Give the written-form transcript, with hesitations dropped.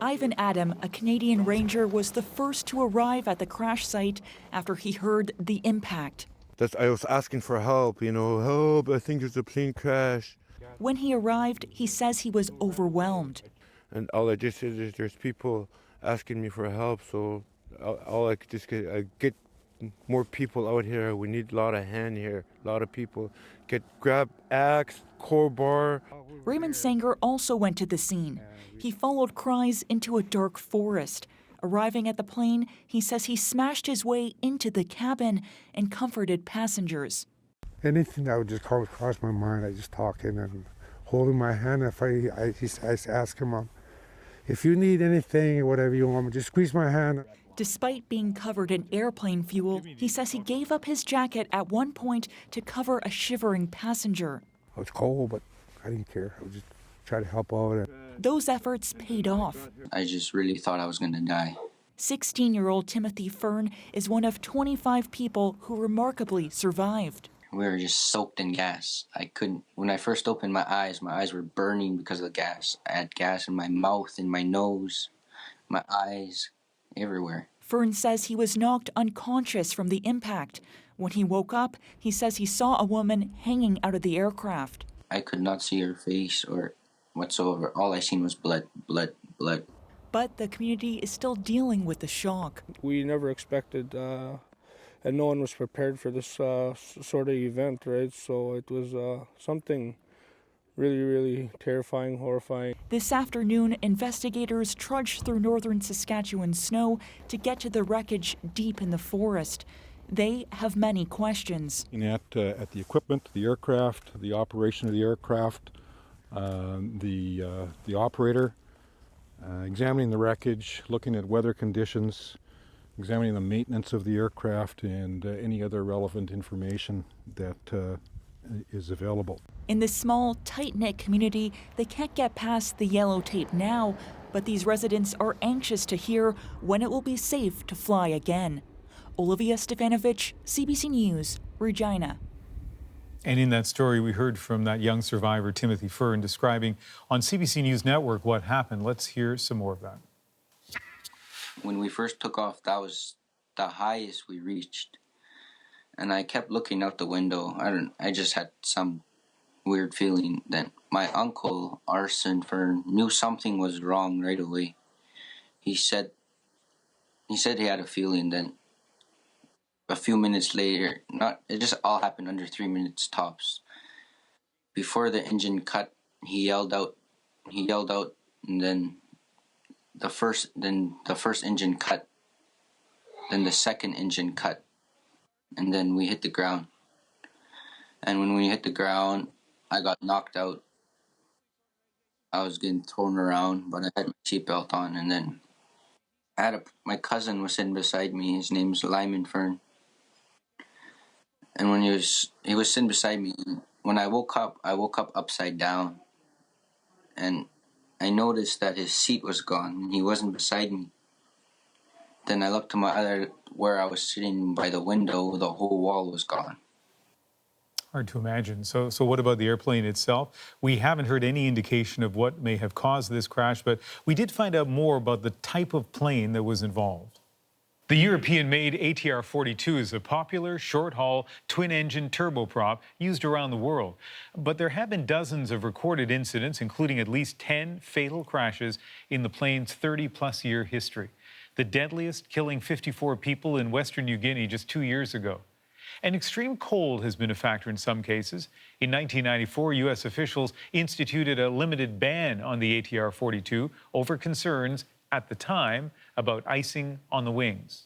Ivan Adam, a Canadian ranger, was the first to arrive at the crash site after he heard the impact. I was asking for help, help, I think there's a plane crash. When he arrived, he says he was overwhelmed. And all I just said is there's people asking me for help, so all I could just get more people out here. We need a lot of hand here, a lot of people. Grab axe, crowbar. Raymond Sanger also went to the scene. He followed cries into a dark forest. Arriving at the plane, he says he smashed his way into the cabin and comforted passengers. Anything that would just come across my mind, I just talk in and holding my hand. If I ask him, if you need anything or whatever you want, just squeeze my hand. Despite being covered in airplane fuel, he says he gave up his jacket at one point to cover a shivering passenger. I was cold, but I didn't care. I was just trying to help out. Those efforts paid off. I just really thought I was going to die. 16-year-old Timothy Fern is one of 25 people who remarkably survived. We were just soaked in gas. When I first opened my eyes were burning because of the gas. I had gas in my mouth, in my nose, my eyes, everywhere. Fern says he was knocked unconscious from the impact. When he woke up, he says he saw a woman hanging out of the aircraft. I could not see her face or whatsoever. All I seen was blood, blood, blood. But the community is still dealing with the shock. We never expected, and no one was prepared for this sort of event, right? So it was something really, really terrifying, horrifying. This afternoon, investigators trudged through northern Saskatchewan snow to get to the wreckage deep in the forest. They have many questions. At the equipment, the aircraft, the operation of the aircraft, the operator, examining the wreckage, looking at weather conditions, examining the maintenance of the aircraft, and any other relevant information that is available. In this small, tight-knit community, they can't get past the yellow tape now, but these residents are anxious to hear when it will be safe to fly again. Olivia Stefanovic, CBC News, Regina. And in that story, we heard from that young survivor, Timothy Fern, describing on CBC News Network what happened. Let's hear some more of that. When we first took off, that was the highest we reached. And I kept looking out the window. I just had some weird feeling that my uncle, Arson Fern, knew something was wrong right away. He said he had a feeling that a few minutes later, it just all happened under 3 minutes tops. Before the engine cut, he yelled out, and then the first engine cut, then the second engine cut, and then we hit the ground. And when we hit the ground, I got knocked out. I was getting thrown around, but I had my seatbelt on, and then my cousin was sitting beside me. His name's Lyman Fern. And when he was sitting beside me, when I woke up upside down. And I noticed that his seat was gone, and he wasn't beside me. Then I looked to where I was sitting by the window, the whole wall was gone. Hard to imagine. So what about the airplane itself? We haven't heard any indication of what may have caused this crash, but we did find out more about the type of plane that was involved. The European-made ATR-42 is a popular short-haul twin-engine turboprop used around the world. But there have been dozens of recorded incidents, including at least 10 fatal crashes in the plane's 30-plus-year history. The deadliest, killing 54 people in Western New Guinea just 2 years ago. And extreme cold has been a factor in some cases. In 1994, U.S. officials instituted a limited ban on the ATR-42 over concerns at the time about icing on the wings.